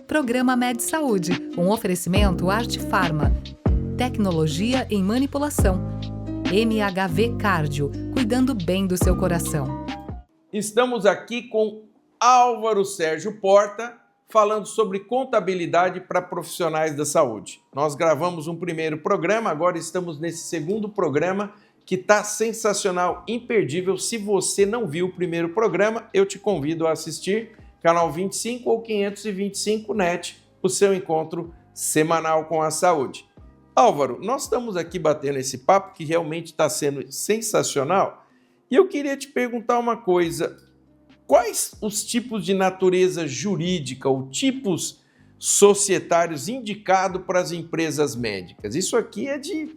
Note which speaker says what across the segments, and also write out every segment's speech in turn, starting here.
Speaker 1: Programa Med Saúde, um oferecimento Arte Farma. Tecnologia em manipulação. MHV Cardio, cuidando bem do seu coração.
Speaker 2: Estamos aqui com Álvaro Sérgio Porta, falando sobre contabilidade para profissionais da saúde. Nós gravamos um primeiro programa, agora estamos nesse segundo programa que está sensacional, imperdível. Se você não viu o primeiro programa, eu te convido a assistir canal 25 ou 525 NET, o seu encontro semanal com a saúde. Álvaro, nós estamos aqui batendo esse papo que realmente está sendo sensacional e eu queria te perguntar uma coisa. Quais os tipos de natureza jurídica ou tipos societários indicados para as empresas médicas? Isso aqui é de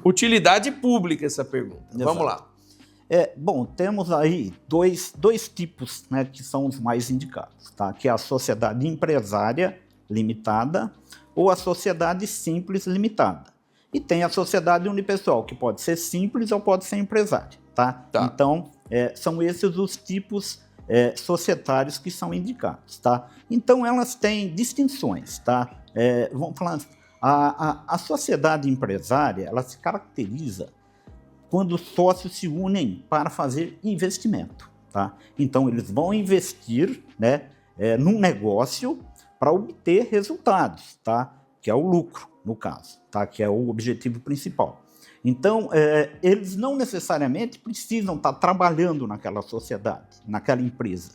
Speaker 2: utilidade pública, essa pergunta.
Speaker 3: Exato.
Speaker 2: Vamos lá.
Speaker 3: Bom, temos aí dois tipos, né, que são os mais indicados, tá? Que é a sociedade empresária limitada ou a sociedade simples limitada. E tem a sociedade unipessoal, que pode ser simples ou pode ser empresária, tá? Então, são esses os tipos societários que são indicados, tá? Então, elas têm distinções, tá? Vamos falar, a sociedade empresária, ela se caracteriza quando os sócios se unem para fazer investimento, tá? Então, eles vão investir, né, num negócio para obter resultados, tá? Que é o lucro, no caso, tá? Que é o objetivo principal. Então, eles não necessariamente precisam estar trabalhando naquela sociedade, naquela empresa.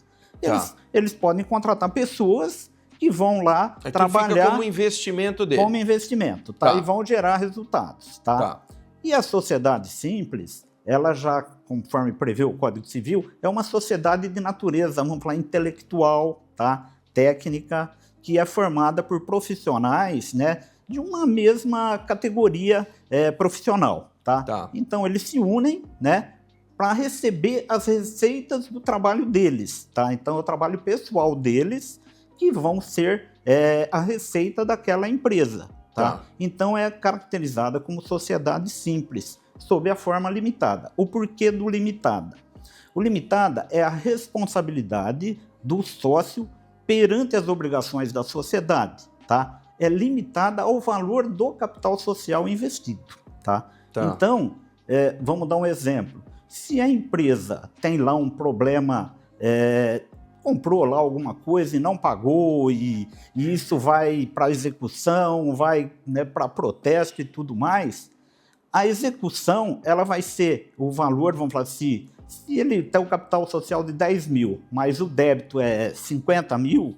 Speaker 3: Eles podem contratar pessoas que vão lá trabalhar...
Speaker 2: Fica como investimento dele.
Speaker 3: Como investimento, tá? E vão gerar resultados, tá? E a sociedade simples, ela já, conforme prevê o Código Civil, é uma sociedade de natureza, vamos falar, intelectual, tá? Técnica, que é formada por profissionais, né, de uma mesma categoria profissional, tá? Então, eles se unem, né, para receber as receitas do trabalho deles, tá? Então, é o trabalho pessoal deles que vão ser a receita daquela empresa, tá? Então, é caracterizada como sociedade simples, sob a forma limitada. O porquê do limitada? O limitada é a responsabilidade do sócio perante as obrigações da sociedade, tá? É limitada ao valor do capital social investido, tá? Então, vamos dar um exemplo. Se a empresa tem lá um problema, comprou lá alguma coisa e não pagou, e isso vai para execução, vai, né, para protesto e tudo mais, a execução ela vai ser o valor, vamos falar assim, se ele tem o capital social de 10 mil, mas o débito é 50 mil,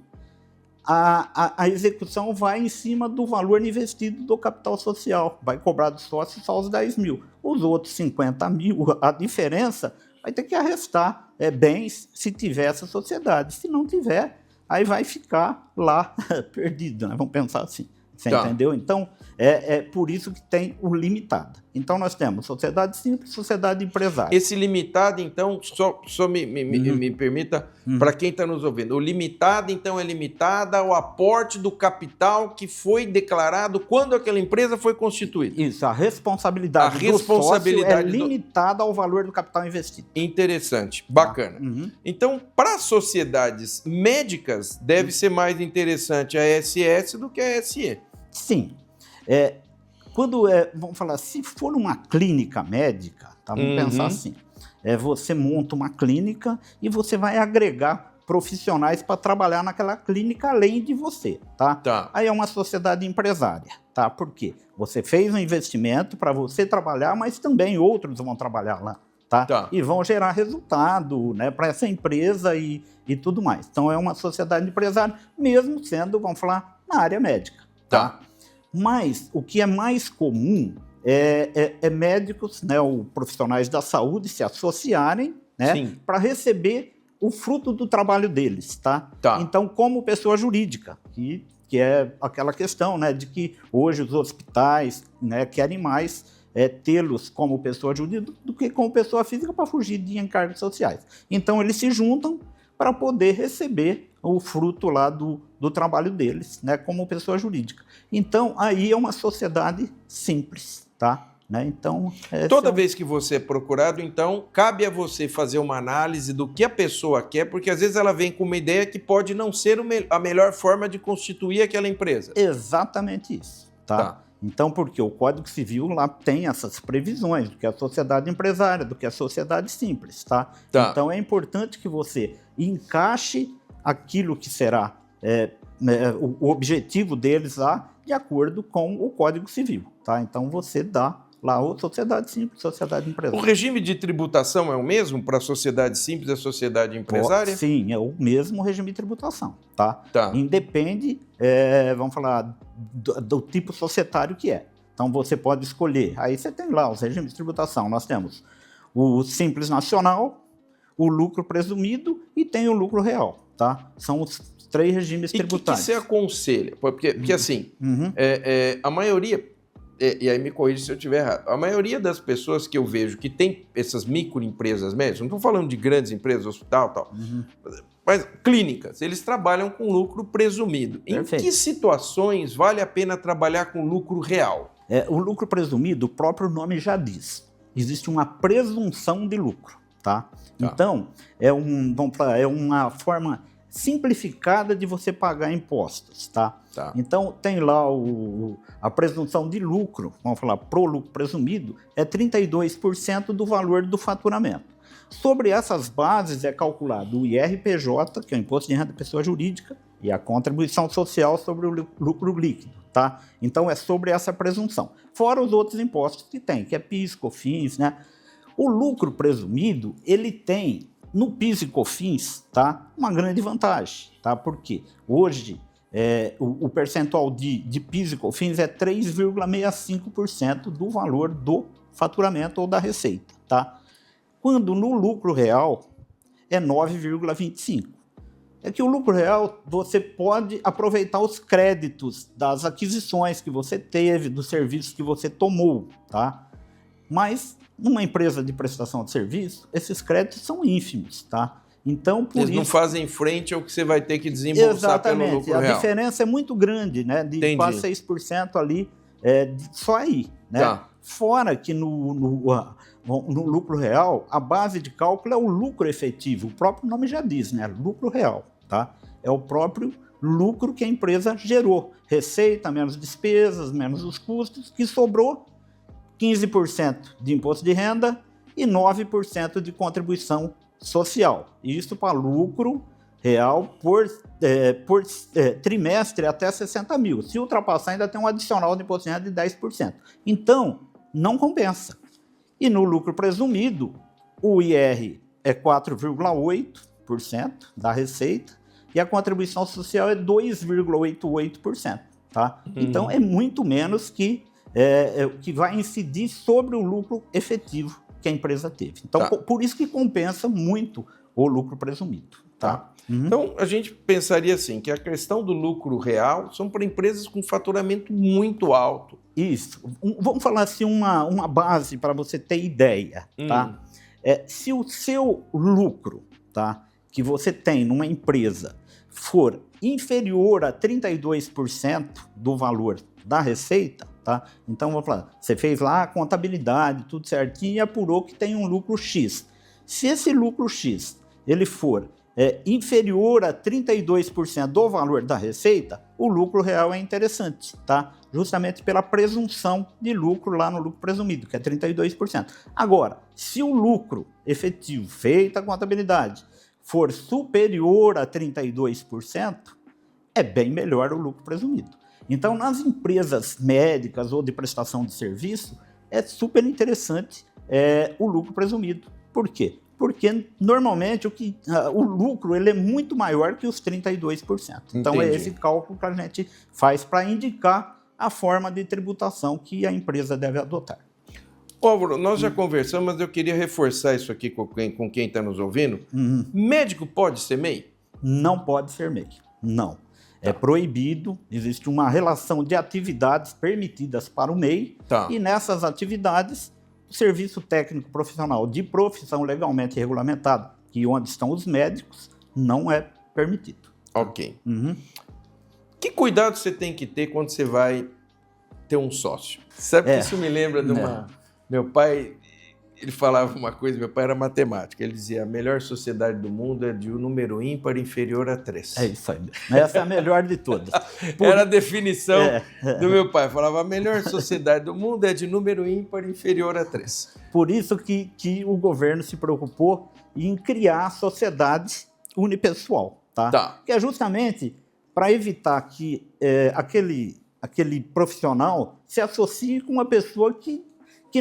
Speaker 3: a execução vai em cima do valor investido do capital social, vai cobrar do sócio só os 10 mil. Os outros 50 mil, a diferença vai ter que arrestar bens se tiver essa sociedade. Se não tiver, aí vai ficar lá perdido, né? Vamos pensar assim. Você entendeu? Então, é por isso que tem o limitado. Então, nós temos sociedade simples, sociedade empresária.
Speaker 2: Esse limitado, então, só me permita, para quem está nos ouvindo, o limitado, então, é limitado ao aporte do capital que foi declarado quando aquela empresa foi constituída.
Speaker 3: Isso, a responsabilidade do sócio é limitada ao valor do capital investido.
Speaker 2: Interessante, bacana. Então, para sociedades médicas, deve ser mais interessante a SS do que a SE.
Speaker 3: Sim. Vamos falar, se for uma clínica médica, tá? Vamos pensar assim, você monta uma clínica e você vai agregar profissionais para trabalhar naquela clínica além de você, tá? Aí é uma sociedade empresária, tá? Por quê? Você fez um investimento para você trabalhar, mas também outros vão trabalhar lá, tá? E vão gerar resultado, né, para essa empresa e tudo mais. Então é uma sociedade empresária, mesmo sendo, vamos falar, na área médica, tá? Mas o que é mais comum é médicos, né, ou profissionais da saúde se associarem, né, para receber o fruto do trabalho deles, tá? Então, como pessoa jurídica, que é aquela questão, né, de que hoje os hospitais, né, querem mais tê-los como pessoa jurídica do que como pessoa física para fugir de encargos sociais. Então, eles se juntam para poder receber o fruto lá do trabalho deles, né, como pessoa jurídica. Então, aí é uma sociedade simples, tá? né? Então,
Speaker 2: toda vez que você é procurado, então, cabe a você fazer uma análise do que a pessoa quer, porque às vezes ela vem com uma ideia que pode não ser a melhor forma de constituir aquela empresa.
Speaker 3: Exatamente isso, tá? Então, porque o Código Civil lá tem essas previsões do que é a sociedade empresária, do que é a sociedade simples, tá? Então, é importante que você encaixe aquilo que será o objetivo deles lá de acordo com o Código Civil, tá? Então, você dá lá a sociedade simples, sociedade empresária.
Speaker 2: O regime de tributação é o mesmo para a sociedade simples e a sociedade empresária?
Speaker 3: Sim, é o mesmo regime de tributação, tá? Independe, vamos falar, do tipo societário que é. Então, você pode escolher. Aí você tem lá os regimes de tributação. Nós temos o Simples Nacional, o lucro presumido e tem o lucro real, tá? São os 3 regimes tributários.
Speaker 2: E o que você aconselha? Porque assim, a maioria... E aí me corrija se eu estiver errado. A maioria das pessoas que eu vejo que tem essas microempresas médias, não estou falando de grandes empresas, hospital e tal, mas clínicas, eles trabalham com lucro presumido.
Speaker 3: Perfeito.
Speaker 2: Em que situações vale a pena trabalhar com lucro real?
Speaker 3: O lucro presumido, o próprio nome já diz. Existe uma presunção de lucro, tá? Então, é uma forma simplificada de você pagar impostos, tá? Então, tem lá a presunção de lucro, vamos falar, pro lucro presumido, é 32% do valor do faturamento. Sobre essas bases é calculado o IRPJ, que é o Imposto de Renda da Pessoa Jurídica, e a contribuição social sobre o lucro líquido, tá? Então, é sobre essa presunção. Fora os outros impostos que tem, que é PIS, COFINS, né? O lucro presumido, ele tem... No PIS e COFINS, tá? Uma grande vantagem, tá? Porque hoje o percentual de PIS e COFINS é 3,65% do valor do faturamento ou da receita, tá? Quando no lucro real é 9,25%. É que o lucro real você pode aproveitar os créditos das aquisições que você teve, dos serviços que você tomou, tá? Mas numa empresa de prestação de serviço, esses créditos são ínfimos, tá? Então, por
Speaker 2: Eles
Speaker 3: isso...
Speaker 2: não fazem frente ao que você vai ter que desembolsar pelo lucro real.
Speaker 3: A diferença é muito grande, né? De quase 6% ali, só aí, né? Fora que no lucro real, a base de cálculo é o lucro efetivo. O próprio nome já diz, né? Lucro real, tá? É o próprio lucro que a empresa gerou. Receita, menos despesas, menos os custos, que sobrou 15% de imposto de renda e 9% de contribuição social. Isso para lucro real por trimestre até 60 mil. Se ultrapassar, ainda tem um adicional de imposto de renda de 10%. Então, não compensa. E no lucro presumido, o IR é 4,8% da receita e a contribuição social é 2,88%. Tá? Então, é muito menos que vai incidir sobre o lucro efetivo que a empresa teve. Então, por isso que compensa muito o lucro presumido. Tá?
Speaker 2: Então, a gente pensaria assim, que a questão do lucro real são para empresas com faturamento muito alto.
Speaker 3: Isso. Vamos falar assim, uma base para você ter ideia. Tá? Se o seu lucro, tá, que você tem numa empresa for inferior a 32% do valor da receita, tá? Então, vamos falar, você fez lá a contabilidade, tudo certinho, e apurou que tem um lucro X. Se esse lucro X ele for inferior a 32% do valor da receita, o lucro real é interessante, tá? Justamente pela presunção de lucro lá no lucro presumido, que é 32%. Agora, se o lucro efetivo, feita a contabilidade, for superior a 32%, é bem melhor o lucro presumido. Então, nas empresas médicas ou de prestação de serviço, é super interessante o lucro presumido. Por quê? Porque, normalmente, o lucro ele é muito maior que os 32%. Então,
Speaker 2: Entendi.
Speaker 3: é esse cálculo que a gente faz para indicar a forma de tributação que a empresa deve adotar.
Speaker 2: Álvaro, nós já conversamos, mas eu queria reforçar isso aqui com quem está nos ouvindo. Médico pode ser MEI?
Speaker 3: Não pode ser MEI, não. É proibido, existe uma relação de atividades permitidas para o MEI, e nessas atividades, o serviço técnico profissional de profissão legalmente regulamentado, que onde estão os médicos, não é permitido.
Speaker 2: Ok. Que cuidado você tem que ter quando você vai ter um sócio? Sabe que isso me lembra de Meu pai, ele falava uma coisa, meu pai era matemático, ele dizia, a melhor sociedade do mundo é de um número ímpar inferior a 3.
Speaker 3: É isso aí. Essa é a melhor de todas.
Speaker 2: Era a definição do meu pai. Falava, a melhor sociedade do mundo é de número ímpar inferior a 3.
Speaker 3: Por isso que o governo se preocupou em criar a sociedade unipessoal, tá? Que é justamente para evitar que aquele profissional se associe com uma pessoa que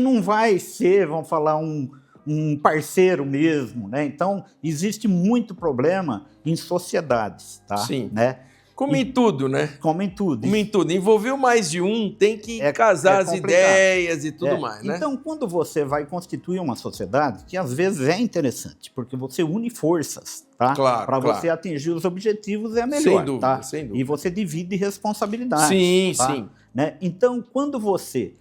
Speaker 3: não vai ser, vamos falar, um parceiro mesmo, né? Então, existe muito problema em sociedades, tá?
Speaker 2: Sim.
Speaker 3: Né?
Speaker 2: Como em tudo, né?
Speaker 3: Como em tudo.
Speaker 2: Como em tudo. Envolveu mais de um, tem que casar as ideias e tudo mais, né?
Speaker 3: Então, quando você vai constituir uma sociedade, que às vezes é interessante, porque você une forças, tá?
Speaker 2: Claro,
Speaker 3: para você atingir os objetivos é melhor,
Speaker 2: sem dúvida,
Speaker 3: tá?
Speaker 2: Sem dúvida.
Speaker 3: E você divide responsabilidades.
Speaker 2: Sim,
Speaker 3: tá?
Speaker 2: sim.
Speaker 3: Né? Então, quando você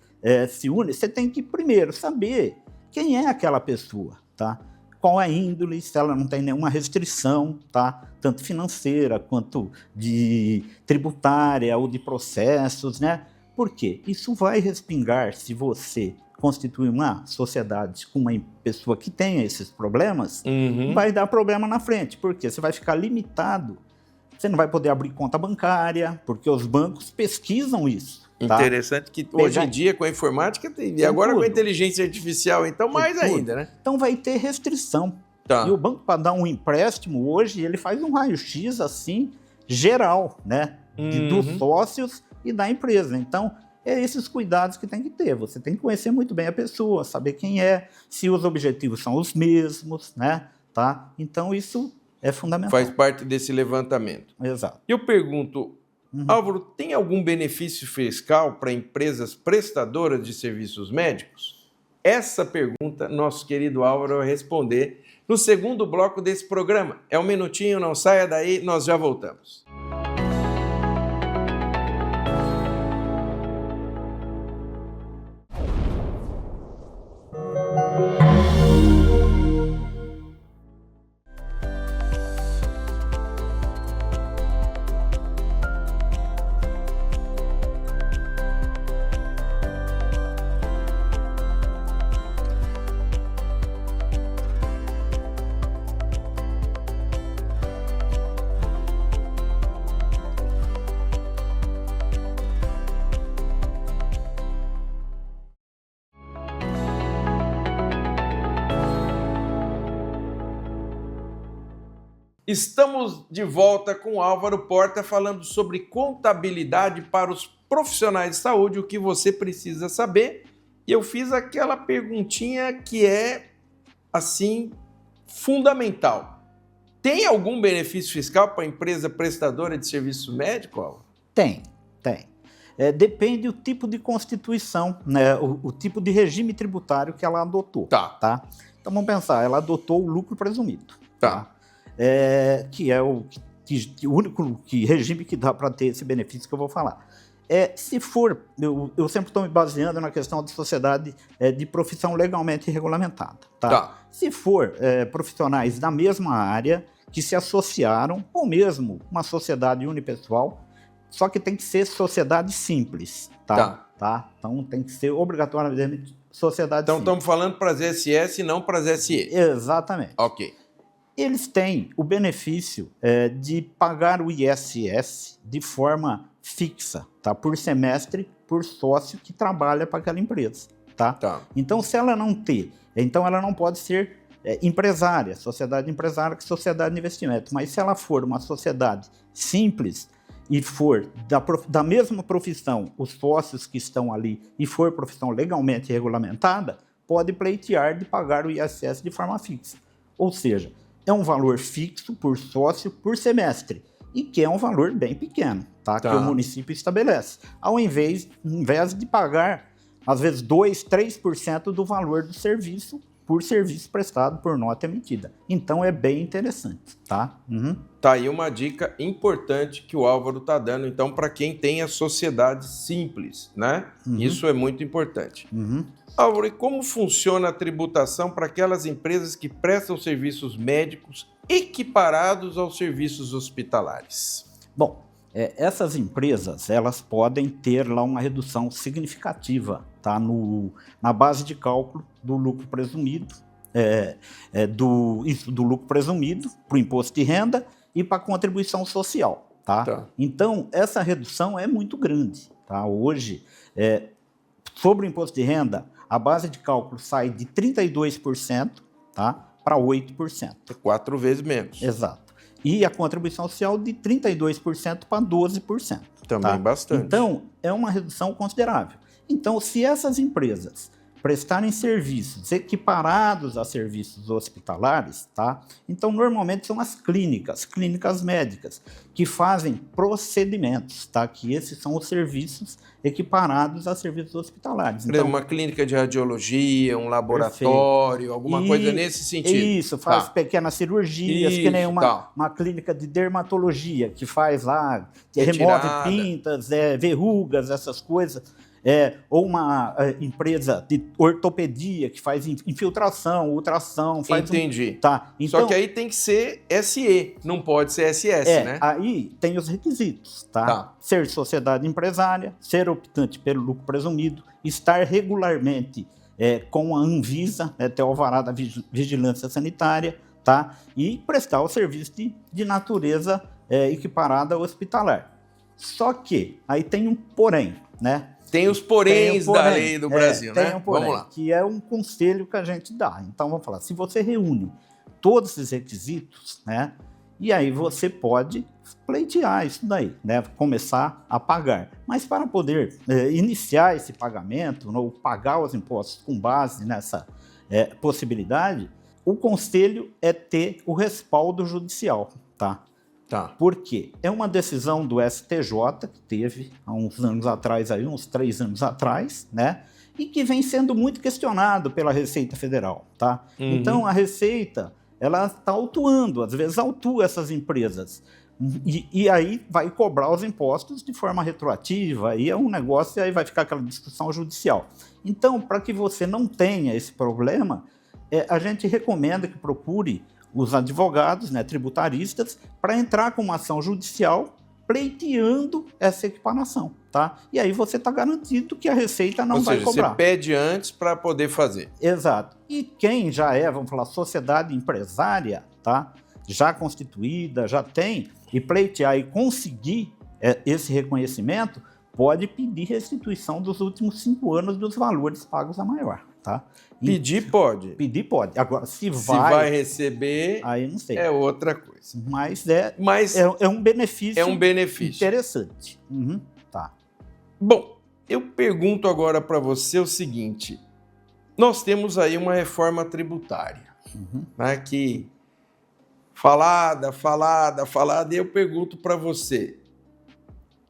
Speaker 3: se une, você tem que primeiro saber quem é aquela pessoa, tá? Qual é a índole, se ela não tem nenhuma restrição, tá? Tanto financeira quanto de tributária ou de processos, né? Por quê? Isso vai respingar se você constituir uma sociedade com uma pessoa que tenha esses problemas, vai dar problema na frente, porque você vai ficar limitado, você não vai poder abrir conta bancária, porque os bancos pesquisam isso. Tá?
Speaker 2: Interessante que hoje em dia com a informática e agora com a inteligência artificial, então mais ainda, né?
Speaker 3: Então vai ter restrição. E o banco, para dar um empréstimo hoje, ele faz um raio-x assim, geral, né? Dos sócios e da empresa. Então, é esses cuidados que tem que ter. Você tem que conhecer muito bem a pessoa, saber quem é, se os objetivos são os mesmos, né? Tá? Então, isso é fundamental.
Speaker 2: Faz parte desse levantamento.
Speaker 3: Exato.
Speaker 2: Eu pergunto, Álvaro, tem algum benefício fiscal para empresas prestadoras de serviços médicos? Essa pergunta, nosso querido Álvaro vai responder no segundo bloco desse programa. É um minutinho, não saia daí, nós já voltamos. Estamos de volta com o Álvaro Porta falando sobre contabilidade para os profissionais de saúde, o que você precisa saber. E eu fiz aquela perguntinha que é, assim, fundamental. Tem algum benefício fiscal para a empresa prestadora de serviço médico, Álvaro?
Speaker 3: Tem. Depende do tipo de constituição, né? O tipo de regime tributário que ela adotou. Tá? Então vamos pensar, ela adotou o lucro presumido. Tá? Que é o único regime que dá para ter esse benefício que eu vou falar. Se for, eu sempre estou me baseando na questão de sociedade de profissão legalmente regulamentada. Tá? Se for profissionais da mesma área que se associaram, ou mesmo uma sociedade unipessoal, só que tem que ser sociedade simples. Tá? Então tem que ser obrigatoriamente sociedade simples.
Speaker 2: Então estamos falando para as SS e não para as SE.
Speaker 3: Exatamente.
Speaker 2: Ok.
Speaker 3: Eles têm o benefício de pagar o ISS de forma fixa, tá? Por semestre, por sócio que trabalha para aquela empresa. Tá? Então, se ela não ter, então ela não pode ser empresária, sociedade empresária, que sociedade de investimento. Mas se ela for uma sociedade simples e for da mesma profissão, os sócios que estão ali, e for profissão legalmente regulamentada, pode pleitear de pagar o ISS de forma fixa. Ou seja, é um valor fixo por sócio por semestre, e que é um valor bem pequeno, tá? Que o município estabelece. Ao invés de pagar, às vezes, 2%, 3% do valor do serviço por serviço prestado por nota emitida. Então, é bem interessante, tá?
Speaker 2: Tá aí uma dica importante que o Álvaro está dando, então, para quem tem a sociedade simples, né? Isso é muito importante. Álvaro, e como funciona a tributação para aquelas empresas que prestam serviços médicos equiparados aos serviços hospitalares?
Speaker 3: Bom, essas empresas, elas podem ter lá uma redução significativa, tá? Na base de cálculo do lucro presumido, do lucro presumido para o imposto de renda e para a contribuição social, tá? Então, essa redução é muito grande, tá? Hoje, sobre o imposto de renda, a base de cálculo sai de 32%, tá? Para 8%.
Speaker 2: 4 vezes menos.
Speaker 3: Exato. E a contribuição social de 32% para 12%.
Speaker 2: Também
Speaker 3: tá?
Speaker 2: bastante.
Speaker 3: Então, é uma redução considerável. Então, se essas empresas prestarem serviços equiparados a serviços hospitalares, tá? Então, normalmente são as clínicas médicas, que fazem procedimentos, tá? Que esses são os serviços equiparados a serviços hospitalares.
Speaker 2: Então, uma clínica de radiologia, um laboratório, alguma coisa nesse sentido.
Speaker 3: Isso, faz pequenas cirurgias, que nem uma clínica de dermatologia, que faz lá, que remove pintas, verrugas, essas coisas. Ou uma empresa de ortopedia que faz infiltração, ultrassom.
Speaker 2: Entendi.
Speaker 3: Tá. Então,
Speaker 2: só que aí tem que ser SE, não pode ser SS, né?
Speaker 3: Aí tem os requisitos, tá? Ser sociedade empresária, ser optante pelo lucro presumido, estar regularmente com a Anvisa, ter o alvará da vigilância sanitária, tá? E prestar o serviço de natureza equiparada hospitalar. Só que aí tem um porém, né?
Speaker 2: Tem os poréns da lei do Brasil, né?
Speaker 3: Tem um porém, vamos lá. Que é um conselho que a gente dá. Então, vamos falar, se você reúne todos esses requisitos, né? E aí você pode pleitear isso daí, né? Começar a pagar. Mas para poder iniciar esse pagamento, ou pagar os impostos com base nessa possibilidade, o conselho é ter o respaldo judicial, tá? Por quê? É uma decisão do STJ, que teve há uns anos atrás, aí, uns 3 anos atrás, né? E que vem sendo muito questionado pela Receita Federal, tá? Então, a Receita, ela está autuando, às vezes autua essas empresas. E aí vai cobrar os impostos de forma retroativa, aí é um negócio, aí vai ficar aquela discussão judicial. Então, para que você não tenha esse problema, a gente recomenda que procure os advogados, né, tributaristas, para entrar com uma ação judicial pleiteando essa equiparação, tá? E aí você está garantido que a Receita não vai cobrar.
Speaker 2: Ou seja, você pede antes para poder fazer.
Speaker 3: Exato. E quem já vamos falar, sociedade empresária, tá? Já constituída, já tem, e pleitear e conseguir esse reconhecimento, pode pedir restituição dos últimos 5 anos dos valores pagos a maior, tá?
Speaker 2: Pedir pode.
Speaker 3: Pedir pode. Agora, se
Speaker 2: vai receber,
Speaker 3: aí não sei.
Speaker 2: É outra coisa.
Speaker 3: Mas é um benefício.
Speaker 2: É um benefício
Speaker 3: interessante. Tá.
Speaker 2: Bom, eu pergunto agora para você o seguinte: nós temos aí uma reforma tributária, né, que falada, e eu pergunto para você,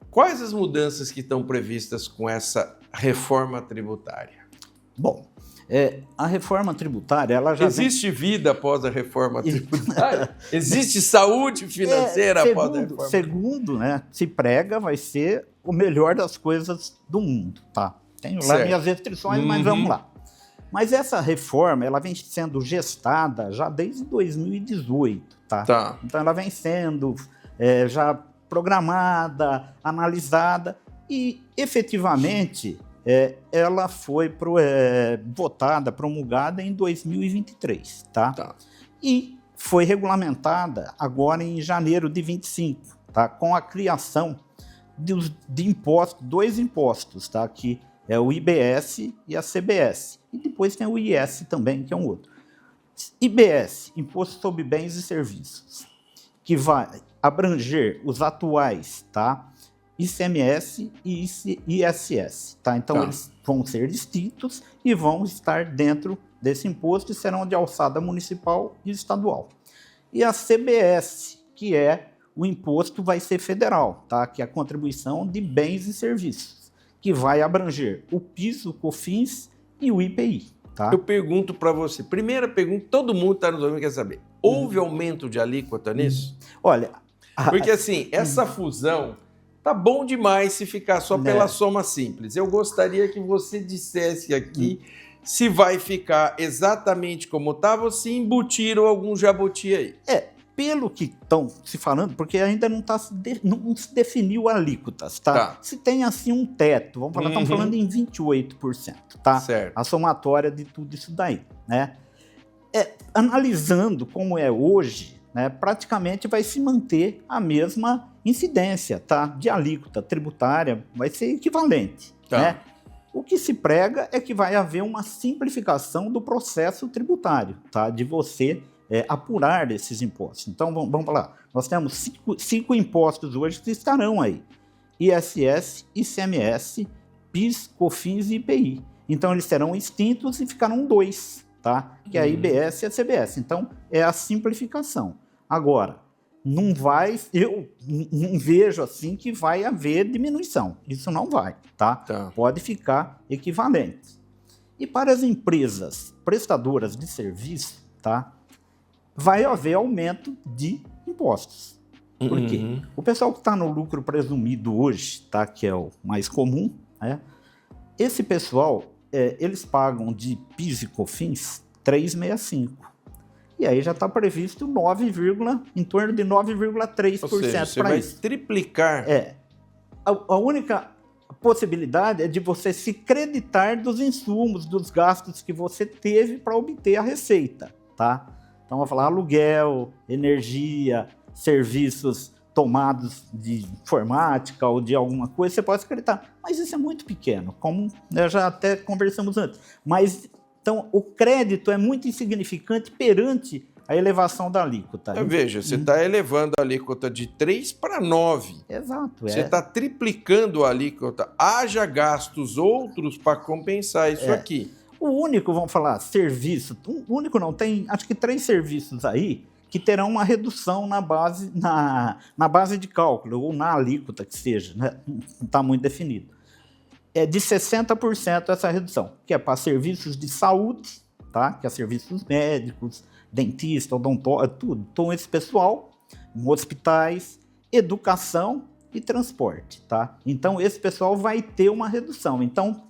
Speaker 2: quais as mudanças que estão previstas com essa reforma tributária?
Speaker 3: Bom, a reforma tributária, ela já
Speaker 2: existe vida após a reforma tributária? Existe saúde financeira após a reforma?
Speaker 3: Segundo, né, se prega, vai ser o melhor das coisas do mundo, tá? Tenho lá minhas restrições, mas vamos lá. Mas essa reforma, ela vem sendo gestada já desde 2018, tá? Então ela vem sendo já programada, analisada e efetivamente ela foi votada, promulgada em 2023, tá? E foi regulamentada agora em janeiro de 25, tá? Com a criação dois impostos, tá? Que é o IBS e a CBS. E depois tem o IS também, que é um outro. IBS, Imposto sobre Bens e Serviços, que vai abranger os atuais, tá? ICMS e ISS, tá? Então eles vão ser distintos e vão estar dentro desse imposto e serão de alçada municipal e estadual. E a CBS, que o imposto vai ser federal, tá? Que é a contribuição de bens e serviços, que vai abranger o PIS, o COFINS e o IPI, tá?
Speaker 2: Eu pergunto para você, primeira pergunta, todo mundo está nos ouvindo quer saber, houve aumento de alíquota nisso?
Speaker 3: Olha...
Speaker 2: Porque assim, essa fusão... Tá bom demais se ficar só pela soma simples. Eu gostaria que você dissesse aqui se vai ficar exatamente como estava ou se embutiram algum jabuti aí.
Speaker 3: pelo que estão se falando, porque ainda não se definiu alíquotas, tá? Se tem assim um teto, vamos falar, estamos falando em 28%, tá?
Speaker 2: Certo.
Speaker 3: A somatória de tudo isso daí, né? Analisando como é hoje, né, praticamente vai se manter a mesma incidência, tá? De alíquota tributária, vai ser equivalente, né? O que se prega é que vai haver uma simplificação do processo tributário, tá? De você apurar esses impostos. Então, vamos falar, nós temos cinco impostos hoje que estarão aí: ISS, ICMS, PIS, COFINS e IPI. Então, eles serão extintos e ficarão 2, tá? Que é a IBS e a CBS. Então, é a simplificação. Agora, eu não vejo assim que vai haver diminuição. Isso não vai, tá? Pode ficar equivalente. E para as empresas prestadoras de serviço, tá? Vai haver aumento de impostos. Por quê? O pessoal que está no lucro presumido hoje, tá? Que é o mais comum, né? Esse pessoal, eles pagam de PIS e COFINS 3,65%. E aí já está previsto em torno de 9,3% para isso.
Speaker 2: Triplicar.
Speaker 3: A única possibilidade é de você se creditar dos insumos, dos gastos que você teve para obter a receita, tá? Então, vamos falar aluguel, energia, serviços tomados de informática ou de alguma coisa, você pode se creditar. Mas isso é muito pequeno, como nós já até conversamos antes. Então, o crédito é muito insignificante perante a elevação da alíquota.
Speaker 2: Veja, você está elevando a alíquota de 3 para 9.
Speaker 3: Exato.
Speaker 2: Você está triplicando a alíquota. Haja gastos outros para compensar isso aqui.
Speaker 3: O único, vamos falar, serviço, o único não, tem acho que 3 serviços aí que terão uma redução na base de cálculo, ou na alíquota que seja, né? Não está muito definido. É de 60% essa redução, que é para serviços de saúde, tá? Que é serviços médicos, dentista, odontólogo, tudo. Então, esse pessoal, hospitais, educação e transporte, tá? Então, esse pessoal vai ter uma redução. Então,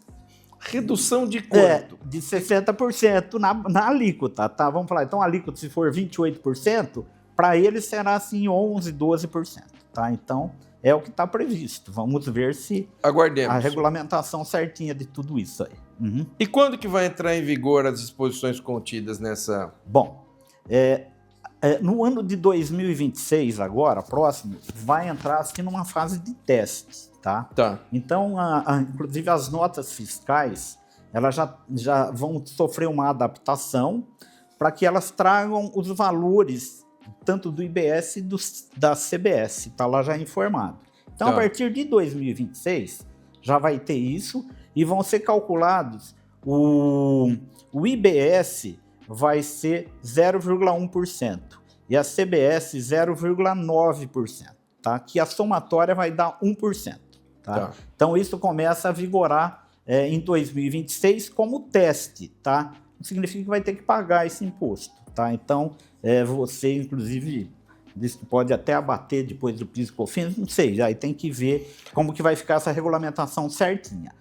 Speaker 2: redução de quanto?
Speaker 3: De 60% na alíquota, tá? Vamos falar, então a alíquota, se for 28%, para eles será assim 11%, 12%, tá? Então, é o que está previsto. Vamos ver se
Speaker 2: aguardemos
Speaker 3: a regulamentação certinha de tudo isso aí.
Speaker 2: E quando que vai entrar em vigor as disposições contidas nessa?
Speaker 3: Bom, no ano de 2026, agora, próximo, vai entrar assim numa fase de teste, tá? Então, inclusive as notas fiscais, elas já vão sofrer uma adaptação para que elas tragam os valores tanto do IBS e da CBS, está lá já informado. Então, a partir de 2026, já vai ter isso e vão ser calculados, o IBS vai ser 0,1% e a CBS 0,9%, tá? Que a somatória vai dar 1%. Tá? Então, isso começa a vigorar em 2026 como teste, tá? Não significa que vai ter que pagar esse imposto, tá? Então, você, inclusive, diz que pode até abater depois do PIS e COFINS, não sei, aí tem que ver como que vai ficar essa regulamentação certinha.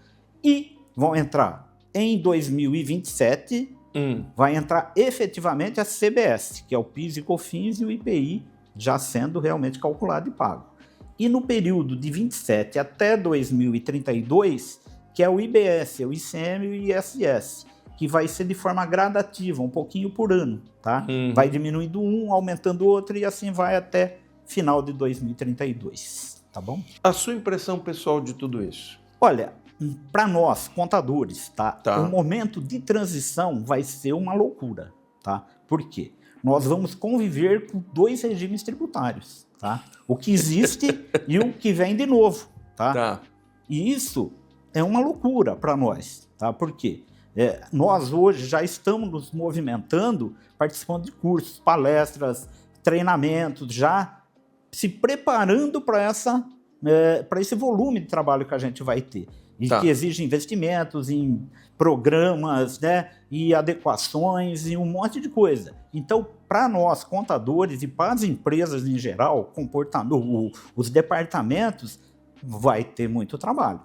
Speaker 3: E vão entrar em 2027, vai entrar efetivamente a CBS, que é o PIS e COFINS e o IPI, já sendo realmente calculado e pago. E no período de 27 até 2032, que é o IBS, o ICM e o ISS, que vai ser de forma gradativa, um pouquinho por ano, tá? Vai diminuindo um, aumentando o outro, e assim vai até final de 2032, tá bom?
Speaker 2: A sua impressão pessoal de tudo isso?
Speaker 3: Olha, para nós, contadores, tá? O momento de transição vai ser uma loucura, tá? Por quê? Nós vamos conviver com 2 regimes tributários, tá? O que existe e o que vem de novo, tá? E isso é uma loucura para nós, tá? Por quê? Nós hoje já estamos nos movimentando, participando de cursos, palestras, treinamentos, já se preparando para esse volume de trabalho que a gente vai ter. E que exige investimentos em programas, né, e adequações e um monte de coisa. Então, para nós, contadores, e para as empresas em geral, os departamentos, vai ter muito trabalho.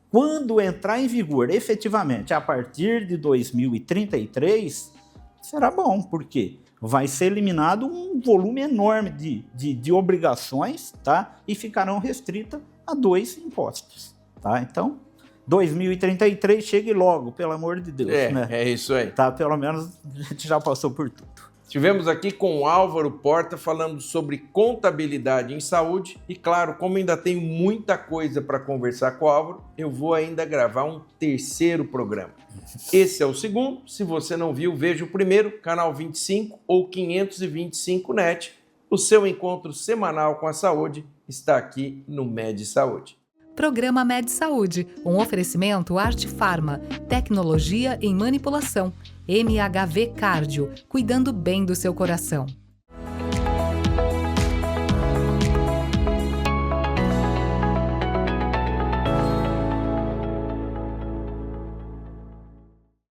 Speaker 3: Quando entrar em vigor efetivamente a partir de 2033, será bom. Por quê? vai ser eliminado um volume enorme de obrigações, tá? E ficarão restritas a 2 impostos, tá? Então, 2033 chegue logo, pelo amor de Deus, né?
Speaker 2: É isso aí.
Speaker 3: Tá, pelo menos a gente já passou por tudo.
Speaker 2: Estivemos aqui com o Álvaro Porta falando sobre contabilidade em saúde e, claro, como ainda tenho muita coisa para conversar com o Álvaro, eu vou ainda gravar um terceiro programa. Esse é o segundo. Se você não viu, veja o primeiro, canal 25 ou 525 NET. O seu encontro semanal com a saúde está aqui no Med Saúde.
Speaker 1: Programa Med Saúde, um oferecimento Arte Farma, tecnologia em manipulação, MHV Cardio, cuidando bem do seu coração.